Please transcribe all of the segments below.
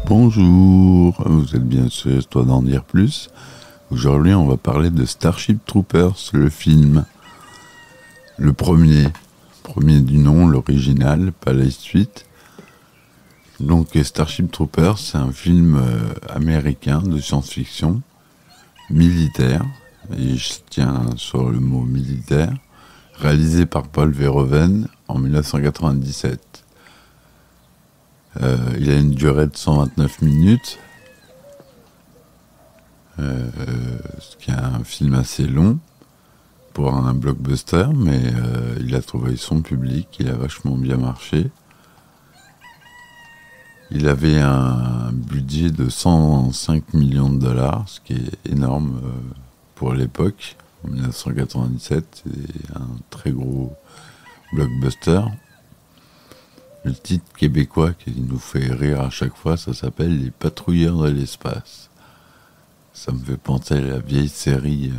Bonjour, vous êtes bien sur Histoire d'en dire plus. Aujourd'hui, on va parler de Starship Troopers, le film. Le premier du nom, l'original, pas la suite. Donc Starship Troopers, c'est un film américain de science-fiction, militaire, et je tiens sur le mot militaire, réalisé par Paul Verhoeven en 1997. Il a une durée de 129 minutes, ce qui est un film assez long pour un blockbuster, mais il a trouvé son public, il a vachement bien marché. Il avait un budget de 105 millions de dollars, ce qui est énorme pour l'époque. En 1997, c'est un très gros blockbuster. Le titre québécois qui nous fait rire à chaque fois, ça s'appelle Les Patrouilleurs de l'espace. Ça me fait penser à la vieille série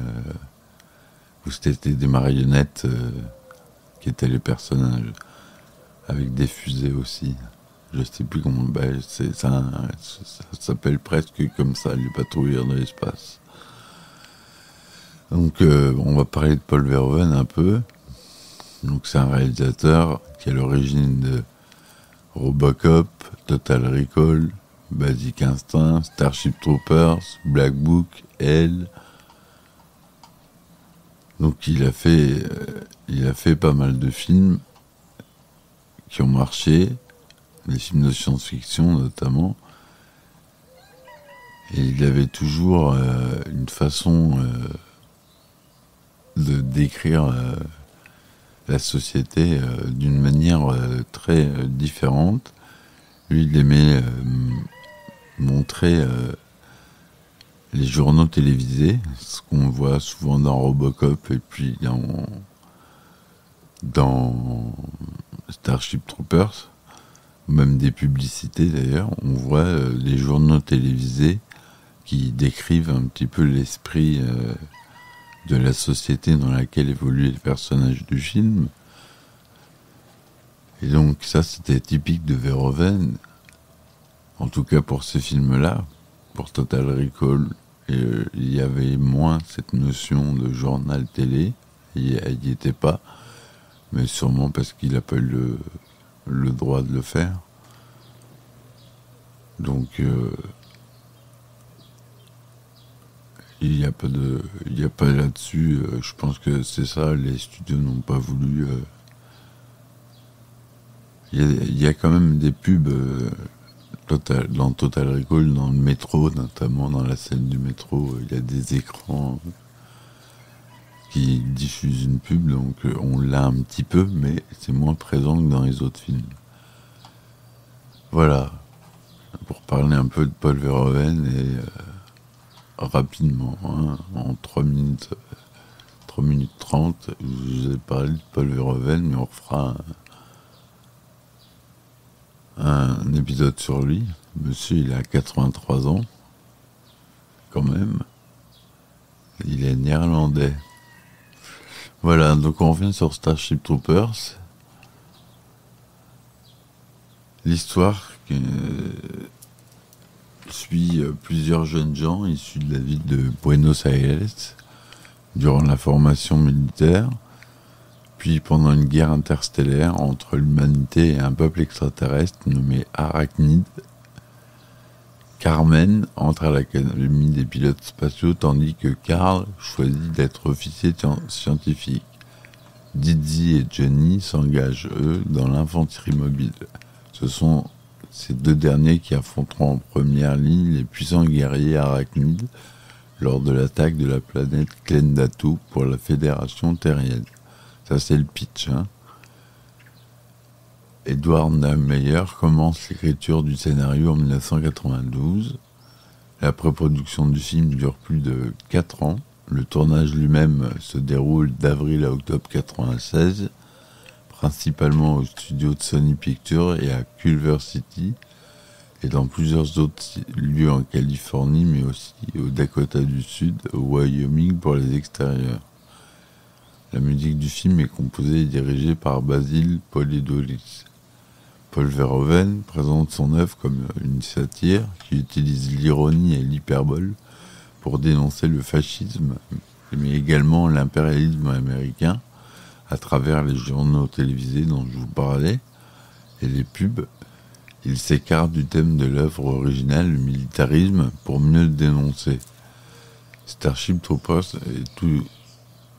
où c'était des marionnettes qui étaient les personnages, avec des fusées aussi. Je sais plus comment. Ça s'appelle presque comme ça, Les Patrouilleurs de l'espace. Donc, on va parler de Paul Verhoeven un peu. Donc, c'est un réalisateur qui est à l'origine de Robocop, Total Recall, Basic Instinct, Starship Troopers, Black Book, Elle. Donc il a fait pas mal de films qui ont marché, des films de science-fiction notamment. Et il avait toujours une façon de décrire la société d'une manière très différente. Lui, il aimait montrer les journaux télévisés, ce qu'on voit souvent dans Robocop et puis dans Starship Troopers, même des publicités d'ailleurs. On voit les journaux télévisés qui décrivent un petit peu l'esprit de la société dans laquelle évoluaient les personnages du film. Et donc ça, c'était typique de Verhoeven, en tout cas pour ce film-là. Pour Total Recall, il y avait moins cette notion de journal télé, il n'y était pas, mais sûrement parce qu'il n'a pas eu le droit de le faire. Donc il n'y a pas là-dessus, je pense que c'est ça, les studios n'ont pas voulu. Il y a quand même des pubs dans Total Recall, dans le métro, notamment dans la scène du métro, il y a des écrans qui diffusent une pub, donc on l'a un petit peu, mais c'est moins présent que dans les autres films. Voilà, pour parler un peu de Paul Verhoeven, et rapidement, hein, en 3 minutes 30, je vous ai parlé de Paul Verhoeven, mais on refera un épisode sur lui. Monsieur, il a 83 ans, quand même. Il est néerlandais. Voilà, donc on revient sur Starship Troopers. L'histoire suit plusieurs jeunes gens issus de la ville de Buenos Aires durant la formation militaire, puis pendant une guerre interstellaire entre l'humanité et un peuple extraterrestre nommé Arachnid. Carmen entre à l'académie des pilotes spatiaux tandis que Carl choisit d'être officier scientifique. Dizzy et Johnny s'engagent, eux, dans l'infanterie mobile. Ce sont ces deux derniers qui affronteront en première ligne les puissants guerriers arachnides lors de l'attaque de la planète Klendatu pour la Fédération terrienne. Ça, c'est le pitch, hein. Edward Nahmeyer commence l'écriture du scénario en 1992. La pré-production du film dure plus de 4 ans. Le tournage lui-même se déroule d'avril à octobre 1996, principalement au studio de Sony Pictures et à Culver City, et dans plusieurs autres lieux en Californie, mais aussi au Dakota du Sud, au Wyoming pour les extérieurs. La musique du film est composée et dirigée par Basil Polidoris. Paul Verhoeven présente son œuvre comme une satire qui utilise l'ironie et l'hyperbole pour dénoncer le fascisme, mais également l'impérialisme américain à travers les journaux télévisés dont je vous parlais et les pubs. Il s'écarte du thème de l'œuvre originale, le militarisme, pour mieux le dénoncer. Starship Troopers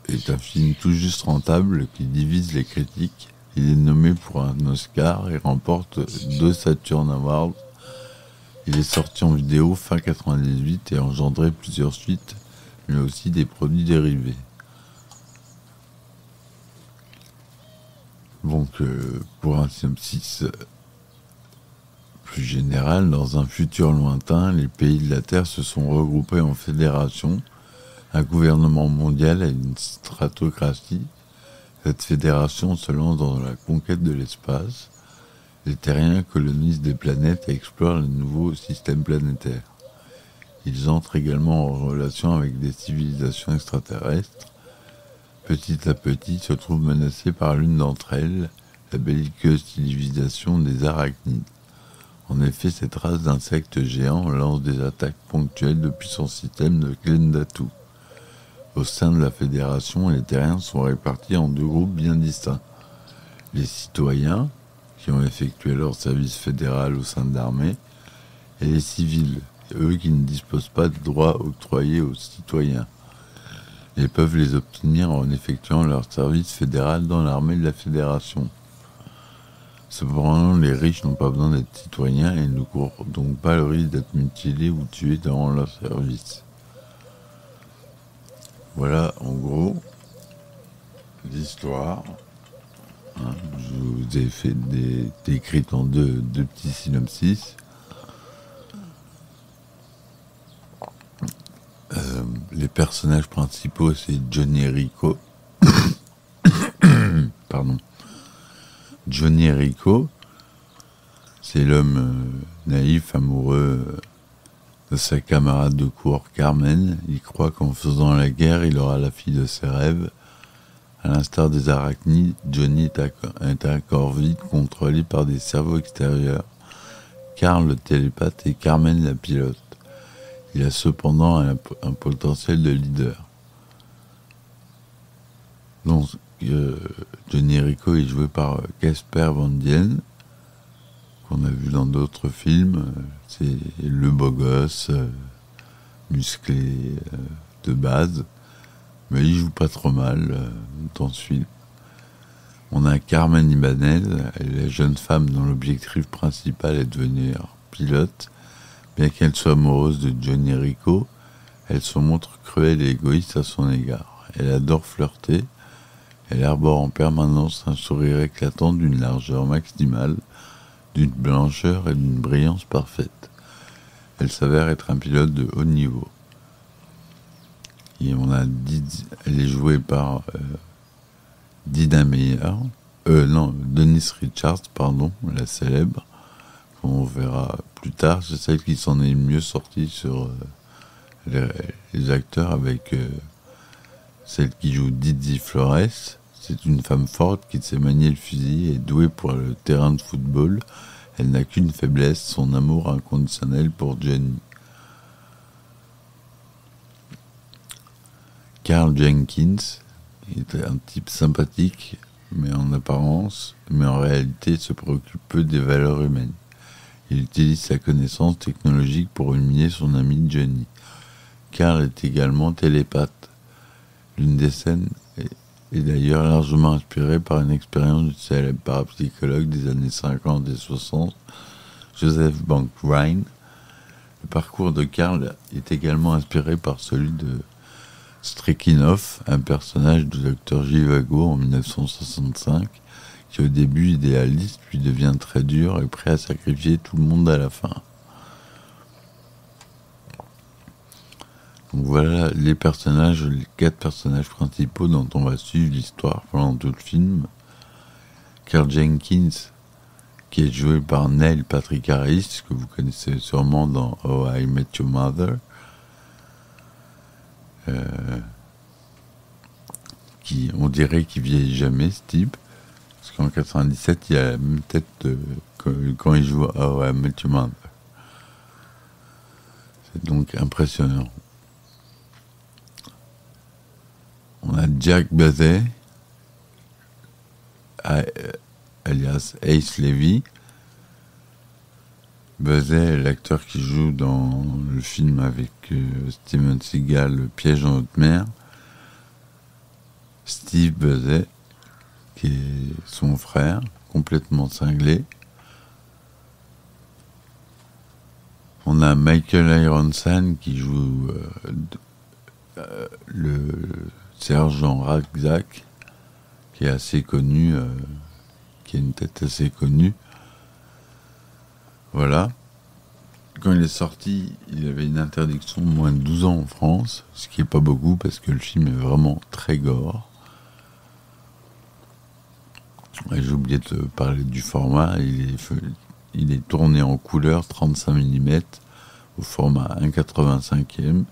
est un film tout juste rentable qui divise les critiques. Il est nommé pour un Oscar et remporte 2 Saturn Awards. Il est sorti en vidéo fin 1998 et a engendré plusieurs suites, mais aussi des produits dérivés. Donc, pour un synopsis plus général, dans un futur lointain, les pays de la Terre se sont regroupés en fédérations, un gouvernement mondial et une stratocratie. Cette fédération se lance dans la conquête de l'espace. Les terriens colonisent des planètes et explorent les nouveaux systèmes planétaires. Ils entrent également en relation avec des civilisations extraterrestres. Petit à petit, se trouvent menacés par l'une d'entre elles, la belliqueuse civilisation des arachnides. En effet, cette race d'insectes géants lance des attaques ponctuelles depuis son système de Klendatu. Au sein de la fédération, les terriens sont répartis en 2 groupes bien distincts. Les citoyens, qui ont effectué leur service fédéral au sein de l'armée, et les civils, eux qui ne disposent pas de droits octroyés aux citoyens. Ils peuvent les obtenir en effectuant leur service fédéral dans l'armée de la fédération. Cependant, les riches n'ont pas besoin d'être citoyens et ne courent donc pas le risque d'être mutilés ou tués durant leur service. Voilà, en gros, l'histoire. Je vous ai fait décrite en deux petits synopsis. Les personnages principaux, c'est Johnny Rico. Pardon. Johnny Rico, c'est l'homme naïf, amoureux de sa camarade de cour Carmen. Il croit qu'en faisant la guerre, il aura la fille de ses rêves. À l'instar des arachnides, Johnny est un corps vide contrôlé par des cerveaux extérieurs. Carl le télépathe et Carmen la pilote. Il a cependant un potentiel de leader. Donc, Johnny Rico est joué par Casper Van Dien, qu'on a vu dans d'autres films. C'est le beau gosse, musclé de base, mais il joue pas trop mal dans ce film. On a Carmen Ibanez, elle est la jeune femme dont l'objectif principal est de devenir pilote. Bien qu'elle soit amoureuse de Johnny Rico, elle se montre cruelle et égoïste à son égard. Elle adore flirter. Elle arbore en permanence un sourire éclatant d'une largeur maximale, d'une blancheur et d'une brillance parfaite. Elle s'avère être un pilote de haut niveau. Et elle est jouée par Dina Meyer, Denise Richards, la célèbre, qu'on verra plus tard. C'est celle qui s'en est le mieux sortie sur les acteurs, avec celle qui joue Didi Flores. C'est une femme forte qui sait manier le fusil et douée pour le terrain de football. Elle n'a qu'une faiblesse, son amour inconditionnel pour Johnny. Carl Jenkins est un type sympathique, mais en apparence, mais en réalité se préoccupe peu des valeurs humaines. Il utilise sa connaissance technologique pour humilier son ami Johnny. Carl est également télépathe. L'une des scènes est d'ailleurs largement inspirée par une expérience du célèbre parapsychologue des années 50 et 60, Joseph Bank-Rhine. Le parcours de Carl est également inspiré par celui de Strekinov, un personnage du Dr Zhivago en 1965, qui au début idéaliste, puis devient très dur et prêt à sacrifier tout le monde à la fin. Donc voilà les 4 personnages principaux dont on va suivre l'histoire pendant tout le film. Carl Jenkins, qui est joué par Neil Patrick Harris, que vous connaissez sûrement dans How I Met Your Mother, on dirait qu'il vieillit jamais, ce type. Parce qu'en 97, il y a la même tête quand il joue à How I Met Your Mother. C'est donc impressionnant. On a Jack Buzzet, alias Ace Levy. Buzzet est l'acteur qui joue dans le film avec Steven Seagal, Le piège en haute mer. Steve Buzzet, qui est son frère, complètement cinglé. On a Michael Ironside qui joue le sergent Raczak, qui est assez connu, qui a une tête assez connue. Voilà. Quand il est sorti, il avait une interdiction de moins de 12 ans en France, ce qui n'est pas beaucoup parce que le film est vraiment très gore. Et j'ai oublié de parler du format. Il est tourné en couleur 35 mm au format 1,85e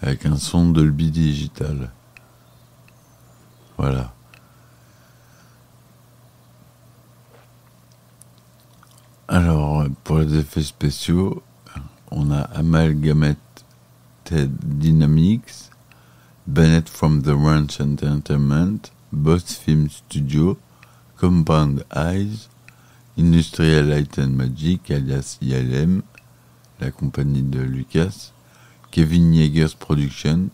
avec un son Dolby Digital. Voilà. Alors, pour les effets spéciaux, on a Amalgamated Dynamics, Bennett from the Ranch Entertainment, Boss Film Studio, Compound Eyes, Industrial Light and Magic, alias ILM, la compagnie de Lucas, Kevin Yeager's Production,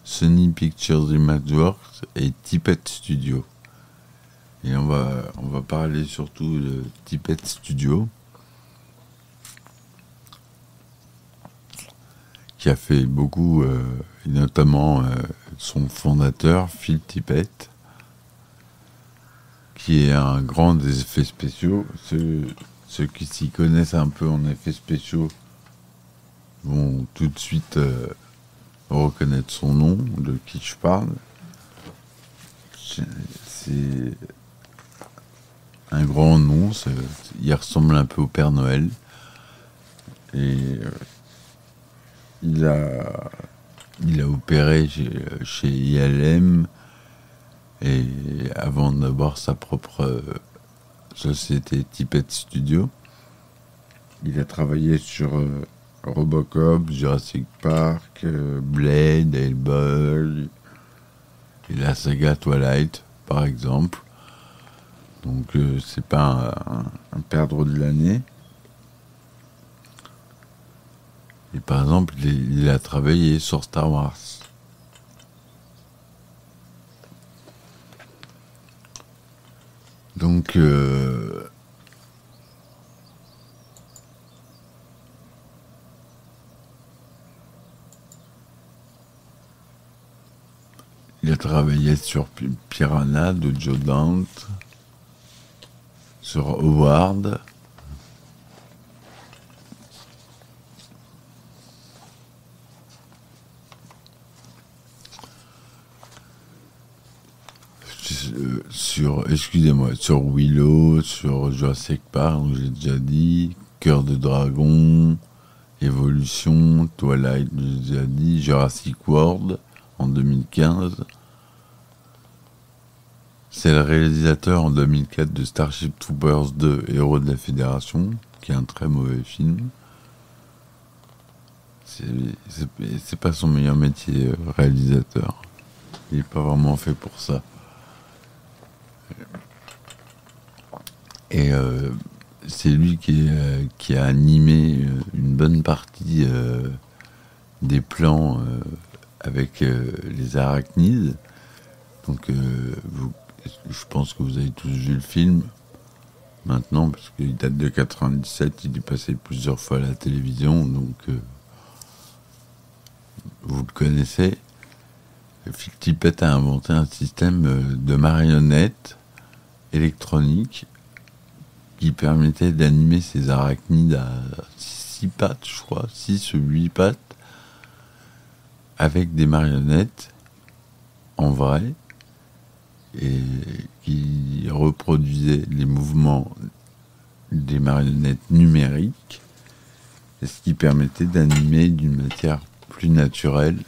Sony Pictures Imageworks et Tippett Studio. Et on va parler surtout de Tippett Studio, qui a fait beaucoup, et notamment son fondateur, Phil Tippett, qui est un grand des effets spéciaux. Ceux qui s'y connaissent un peu en effets spéciaux vont tout de suite reconnaître son nom, de qui je parle. C'est un grand nom, il ressemble un peu au Père Noël. Et il a opéré chez ILM, et avant d'avoir sa propre société Tippett Studio, il a travaillé sur Robocop, Jurassic Park, Blade, Hellboy et la saga Twilight, par exemple. Donc c'est pas un perdreau de l'année. Et par exemple, il a travaillé sur Star Wars. Donc il a travaillé sur Piranha de Joe Dante, sur Howard, sur Willow, sur Jurassic Park, j'ai déjà dit, Cœur de Dragon, Evolution, Twilight, j'ai déjà dit, Jurassic World en 2015. C'est le réalisateur en 2004 de Starship Troopers 2, Héros de la Fédération, qui est un très mauvais film. C'est pas son meilleur métier, réalisateur. Il n'est pas vraiment fait pour ça. Et c'est lui qui a animé une bonne partie des plans avec les arachnides. Donc je pense que vous avez tous vu le film maintenant, parce qu'il date de 97, il est passé plusieurs fois à la télévision, donc vous le connaissez. Phil Tippett a inventé un système de marionnettes électroniques qui permettait d'animer ces arachnides à 6 pattes, je crois, 6 ou 8 pattes, avec des marionnettes en vrai, et qui reproduisaient les mouvements des marionnettes numériques, et ce qui permettait d'animer d'une matière plus naturelle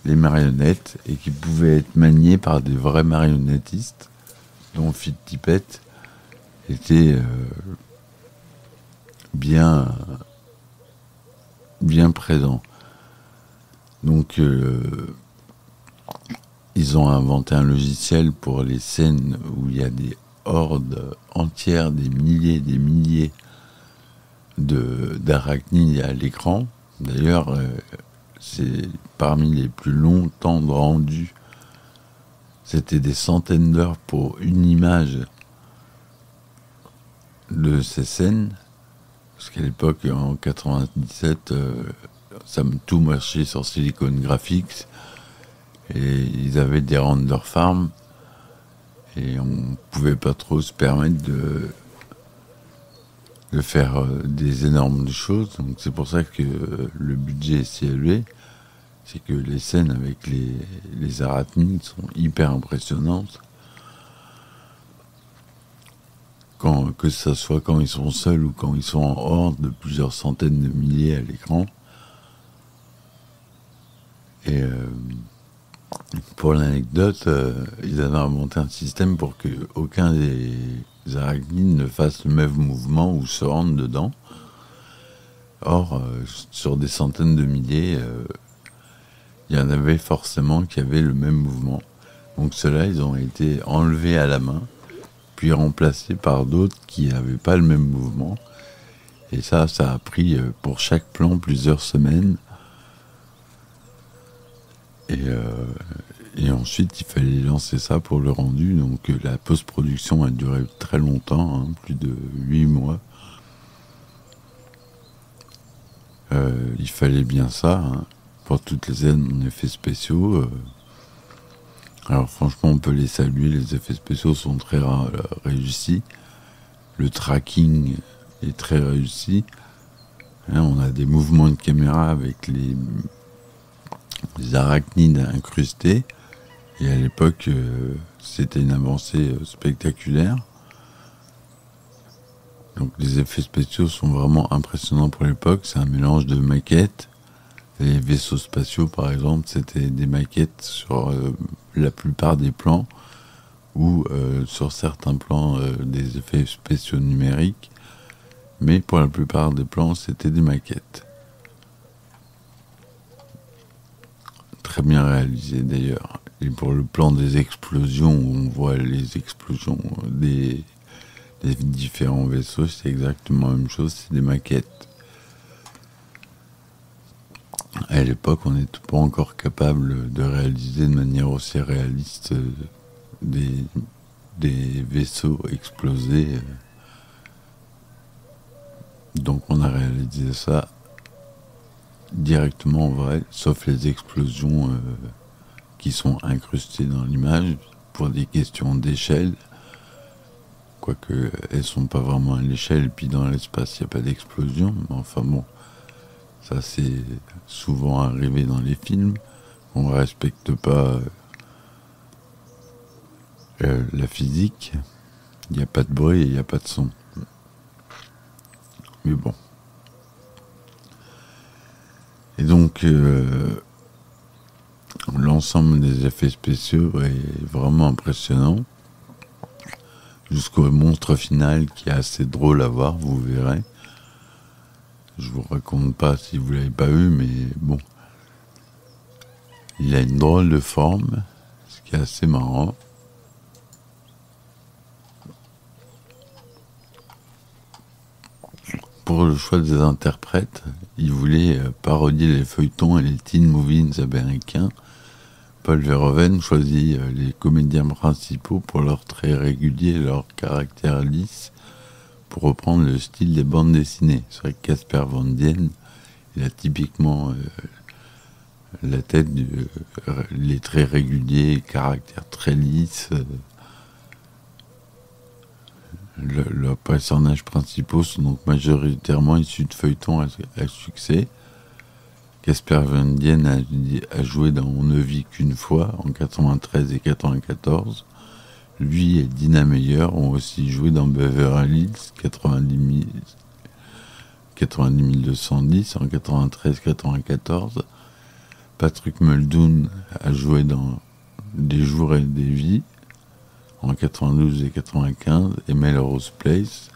les marionnettes et qui pouvaient être maniées par des vrais marionnettistes, dont Phil Tippett était bien présent. Donc ils ont inventé un logiciel pour les scènes où il y a des hordes entières, des milliers d'arachnides à l'écran. D'ailleurs, c'est parmi les plus longs temps de rendu. C'était des centaines d'heures pour une image de ces scènes. Parce qu'à l'époque, en 97, tout marchait sur Silicon Graphics. Et ils avaient des render farms. Et on ne pouvait pas trop se permettre de faire des énormes choses. Donc c'est pour ça que le budget est si élevé. C'est que les scènes avec les arachnides sont hyper impressionnantes. Que ce soit quand ils sont seuls ou quand ils sont en horde de plusieurs centaines de milliers à l'écran. Et pour l'anecdote, ils avaient inventé un système pour qu'aucun des arachnides ne fasse le même mouvement ou se rentre dedans. Or, sur des centaines de milliers, il y en avait forcément qui avaient le même mouvement. Donc ceux-là, ils ont été enlevés à la main, puis remplacés par d'autres qui n'avaient pas le même mouvement. Et ça a pris pour chaque plan plusieurs semaines. Et ensuite, il fallait lancer ça pour le rendu. Donc la post-production a duré très longtemps, plus de 8 mois. Il fallait bien ça, pour toutes les scènes en effets spéciaux. Alors franchement, on peut les saluer, les effets spéciaux sont très réussis. Le tracking est très réussi. On a des mouvements de caméra avec les arachnides incrustés. Et à l'époque, c'était une avancée spectaculaire. Donc les effets spéciaux sont vraiment impressionnants pour l'époque. C'est un mélange de maquettes. Les vaisseaux spatiaux, par exemple, c'était des maquettes sur la plupart des plans, ou sur certains plans des effets spéciaux numériques. Mais pour la plupart des plans, c'était des maquettes. Très bien réalisé d'ailleurs. Et pour le plan des explosions, où on voit les explosions des différents vaisseaux, c'est exactement la même chose, c'est des maquettes. À l'époque, on n'était pas encore capable de réaliser de manière aussi réaliste des vaisseaux explosés. Donc on a réalisé ça directement en vrai, sauf les explosions qui sont incrustées dans l'image pour des questions d'échelle. Quoique elles sont pas vraiment à l'échelle, et puis dans l'espace il n'y a pas d'explosion. Mais enfin bon, ça c'est souvent arrivé dans les films. On ne respecte pas la physique. Il n'y a pas de bruit et il n'y a pas de son. Mais bon. Et donc, l'ensemble des effets spéciaux est vraiment impressionnant. Jusqu'au monstre final qui est assez drôle à voir, vous verrez. Je vous raconte pas si vous l'avez pas vu, mais bon. Il a une drôle de forme, ce qui est assez marrant. Pour le choix des interprètes, il voulait parodier les feuilletons et les teen movies américains. Paul Verhoeven choisit les comédiens principaux pour leur trait régulier et leur caractère lisse, pour reprendre le style des bandes dessinées. C'est vrai que Casper Van Dien, il a typiquement la tête, les traits réguliers, caractère très lisse. Leurs personnages principaux sont donc majoritairement issus de feuilletons à succès. Casper Van Dien a joué dans On ne vit qu'une fois en 93 et 94. Lui et Dina Meyer ont aussi joué dans Beverly Hills 90210 en 93-94. Patrick Muldoon a joué dans Des jours et des vies en 92 et 95 et Melrose Place.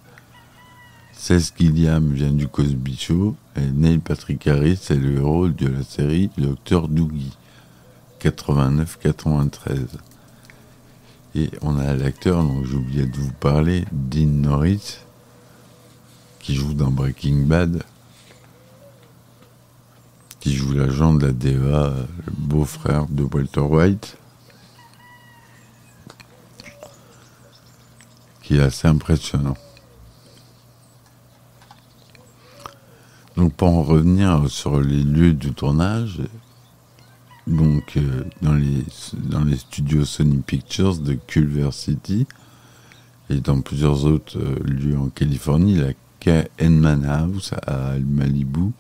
Cesc Gilliam vient du Cosby Show et Neil Patrick Harris est le héros de la série Dr Doogie 89-93. Et on a l'acteur dont j'ai oublié de vous parler, Dean Norris, qui joue dans Breaking Bad, qui joue l'agent de la DEA, le beau-frère de Walter White, qui est assez impressionnant. Donc pour en revenir sur les lieux du tournage, donc dans les studios Sony Pictures de Culver City et dans plusieurs autres lieux en Californie, la Kahneman House à Malibu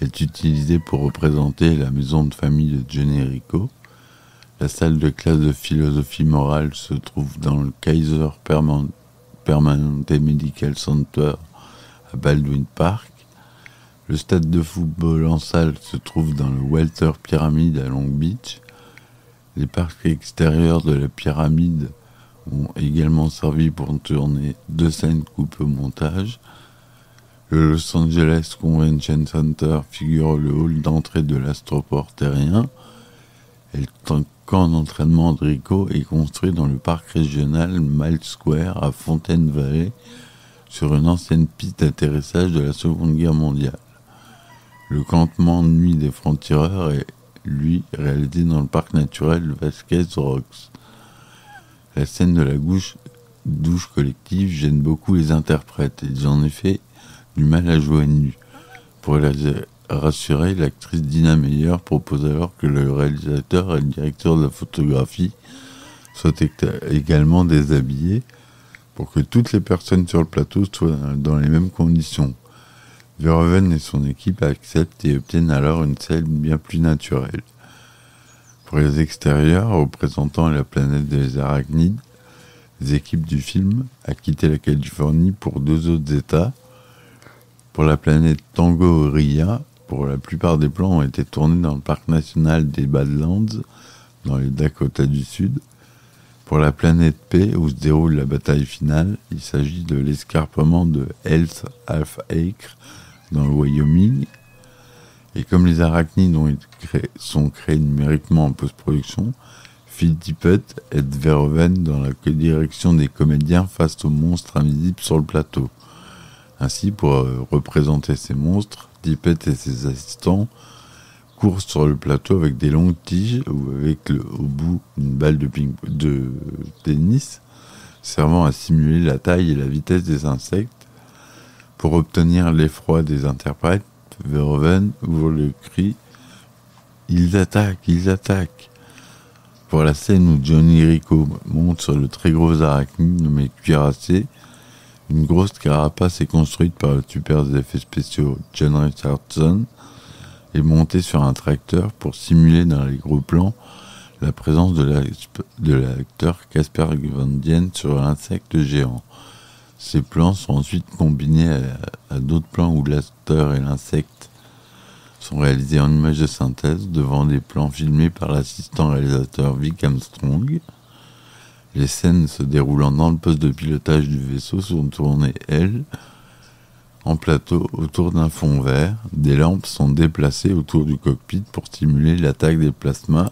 est utilisée pour représenter la maison de famille de Johnny Rico. La salle de classe de philosophie morale se trouve dans le Kaiser Permanente Medical Center à Baldwin Park. Le stade de football en salle se trouve dans le Walter Pyramid à Long Beach. Les parcs extérieurs de la pyramide ont également servi pour tourner 2 scènes coupées au montage. Le Los Angeles Convention Center figure le hall d'entrée de l'astroport terrien. Et le camp d'entraînement de Rico est construit dans le parc régional Miles Square à Fontaine Valley sur une ancienne piste d'atterrissage de la Seconde Guerre mondiale. Le campement de nuit des francs-tireurs est, lui, réalisé dans le parc naturel Vasquez Rocks. La scène de la douche collective gêne beaucoup les interprètes. Ils ont en effet du mal à jouer nu. Pour les rassurer, l'actrice Dina Meyer propose alors que le réalisateur et le directeur de la photographie soient également déshabillés pour que toutes les personnes sur le plateau soient dans les mêmes conditions. Verhoeven et son équipe acceptent et obtiennent alors une scène bien plus naturelle. Pour les extérieurs, représentant la planète des arachnides, les équipes du film a quitté la Californie pour 2 autres États. Pour la planète Tango-Ria, pour la plupart des plans ont été tournés dans le parc national des Badlands, dans les Dakota du Sud. Pour la planète P, où se déroule la bataille finale, il s'agit de l'escarpement de Hell's Half Acre, dans le Wyoming. Et comme les arachnides sont créés numériquement en post-production, Phil Tippett aide Verhoeven dans la direction des comédiens face aux monstres invisibles sur le plateau. Ainsi, pour représenter ces monstres, Tippett et ses assistants courent sur le plateau avec des longues tiges ou avec au bout une balle de tennis, servant à simuler la taille et la vitesse des insectes. Pour obtenir l'effroi des interprètes, Verhoeven ouvre le cri « Ils attaquent, ils attaquent !» Pour la scène où Johnny Rico monte sur le très gros arachnide nommé cuirassé, une grosse carapace est construite par le super des effets spéciaux John Richardson et montée sur un tracteur pour simuler dans les gros plans la présence de l'acteur Casper Van Dien sur l'insecte géant. Ces plans sont ensuite combinés à d'autres plans où l'acteur et l'insecte sont réalisés en images de synthèse devant des plans filmés par l'assistant réalisateur Vic Armstrong. Les scènes se déroulant dans le poste de pilotage du vaisseau sont tournées, elles, en plateau autour d'un fond vert. Des lampes sont déplacées autour du cockpit pour stimuler l'attaque des plasmas.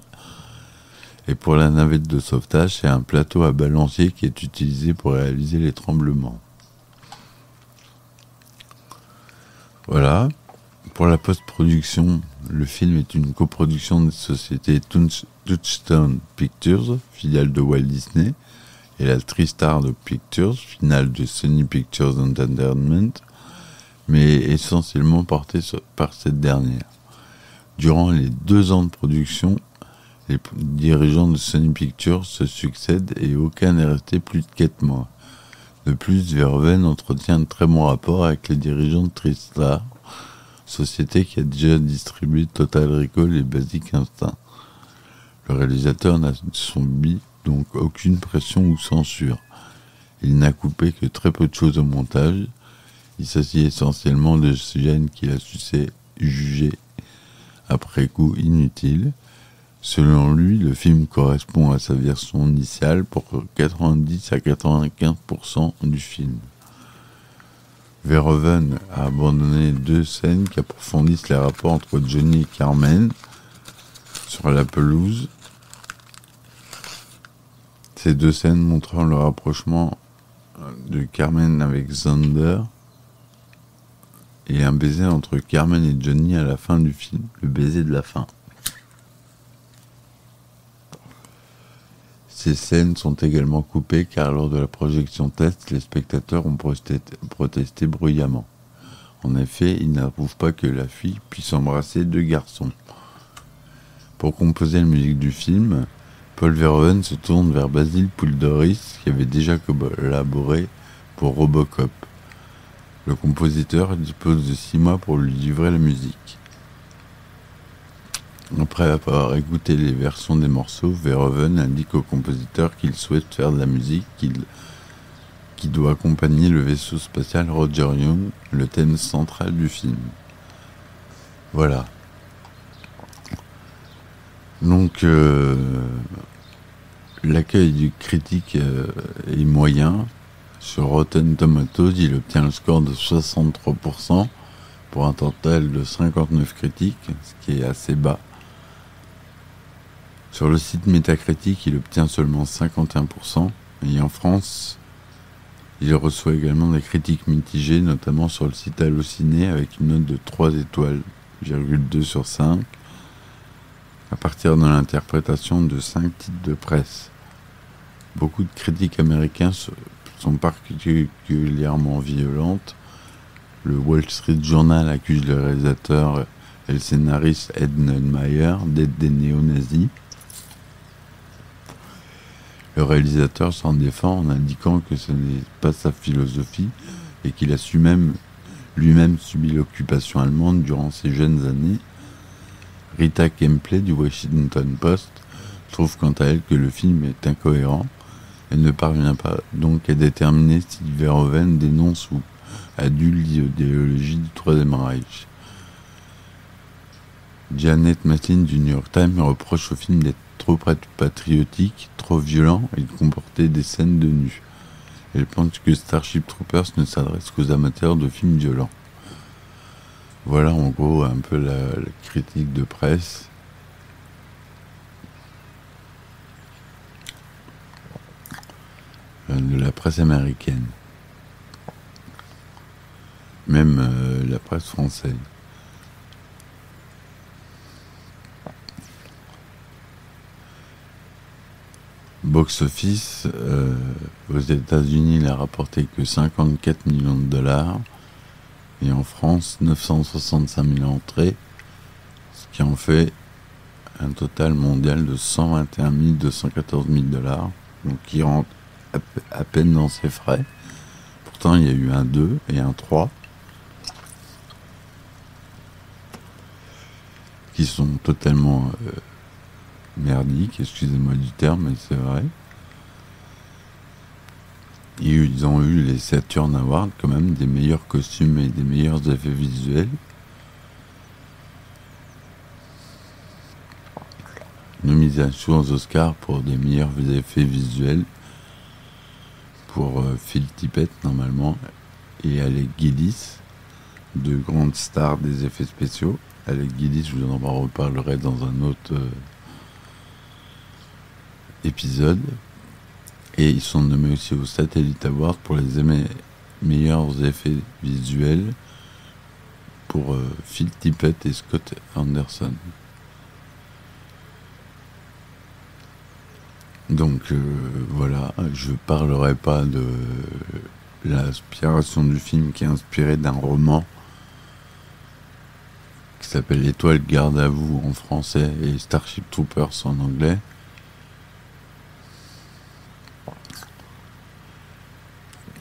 Et pour la navette de sauvetage, c'est un plateau à balancier qui est utilisé pour réaliser les tremblements. Voilà. Pour la post-production, le film est une coproduction des sociétés Touchstone Pictures, filiale de Walt Disney, et la TriStar Pictures, filiale de Sony Pictures Entertainment, mais essentiellement portée par cette dernière. Durant les 2 ans de production, les dirigeants de Sony Pictures se succèdent et aucun n'est resté plus de 4 mois. De plus, Verhoeven entretient de très bons rapports avec les dirigeants de TriStar, société qui a déjà distribué Total Recall et Basic Instinct. Le réalisateur n'a subi donc aucune pression ou censure. Il n'a coupé que très peu de choses au montage. Il s'agit essentiellement de scènes qu'il a jugées après coup inutile. Selon lui, le film correspond à sa version initiale pour 90 à 95% du film. Verhoeven a abandonné 2 scènes qui approfondissent les rapports entre Johnny et Carmen sur la pelouse. Ces 2 scènes montrant le rapprochement de Carmen avec Zander et un baiser entre Carmen et Johnny à la fin du film, le baiser de la fin. Ces scènes sont également coupées car lors de la projection test, les spectateurs ont protesté bruyamment. En effet, ils n'approuvent pas que la fille puisse embrasser 2 garçons. Pour composer la musique du film, Paul Verhoeven se tourne vers Basil Pouldoris qui avait déjà collaboré pour Robocop. Le compositeur dispose de 6 mois pour lui livrer la musique. Après avoir écouté les versions des morceaux, Verhoeven indique au compositeur qu'il souhaite faire de la musique qui doit accompagner le vaisseau spatial Roger Young, le thème central du film. Voilà. Donc, l'accueil du critique est moyen. Sur Rotten Tomatoes, il obtient le score de 63% pour un total de 59 critiques, ce qui est assez bas. Sur le site Metacritic, il obtient seulement 51%, et en France, il reçoit également des critiques mitigées, notamment sur le site Allociné, avec une note de 3 étoiles, 2 sur 5, à partir de l'interprétation de 5 titres de presse. Beaucoup de critiques américains sont particulièrement violentes. Le Wall Street Journal accuse le réalisateur et le scénariste Ed Neumeyer d'être des néo-nazis. Le réalisateur s'en défend en indiquant que ce n'est pas sa philosophie et qu'il a lui-même subi l'occupation allemande durant ses jeunes années. Rita Kempley du Washington Post trouve quant à elle que le film est incohérent et ne parvient pas donc à déterminer si Verhoeven dénonce ou adule l'idéologie du Troisième Reich. Janet Maslin du New York Times reproche au film d'être trop patriotique, trop violent et de comporter des scènes de nu. Elle pense que Starship Troopers ne s'adresse qu'aux amateurs de films violents. Voilà en gros un peu la critique de presse. De la presse américaine. Même la presse française. Box office, aux États-Unis, il a rapporté que 54 millions de dollars et en France 965 000 entrées, ce qui en fait un total mondial de 121 214 000 dollars, donc qui rentre à peine dans ses frais. Pourtant, il y a eu un 2 et un 3 qui sont totalement merdiques, excusez-moi du terme, mais c'est vrai. Et ils ont eu les Saturn Awards, quand même, des meilleurs costumes et des meilleurs effets visuels. Nomination aux Oscars pour des meilleurs effets visuels pour Phil Tippett, normalement, et Alec Guinness, deux grandes stars des effets spéciaux. Alec Guinness, je vous en reparlerai dans un autre épisode. Et ils sont nommés aussi au Satellite Awards pour les meilleurs effets visuels pour Phil Tippett et Scott Anderson. Donc voilà, je parlerai pas de l'inspiration du film qui est inspiré d'un roman qui s'appelle Étoile garde à vous en français et Starship Troopers en anglais.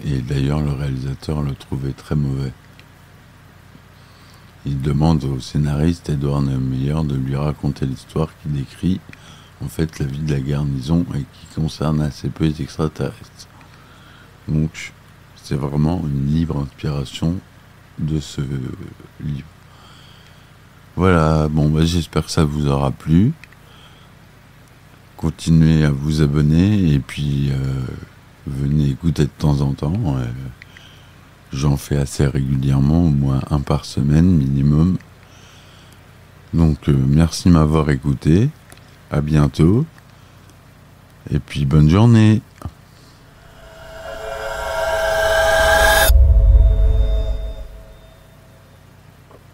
Et d'ailleurs, le réalisateur le trouvait très mauvais. Il demande au scénariste Edward Neumeyer de lui raconter l'histoire qui décrit en fait la vie de la garnison et qui concerne assez peu les extraterrestres. Donc, c'est vraiment une libre inspiration de ce livre. Voilà, bon, bah, j'espère que ça vous aura plu. Continuez à vous abonner et puis venez écouter de temps en temps. J'en fais assez régulièrement, au moins un par semaine minimum. Donc merci de m'avoir écouté. À bientôt. Et puis bonne journée.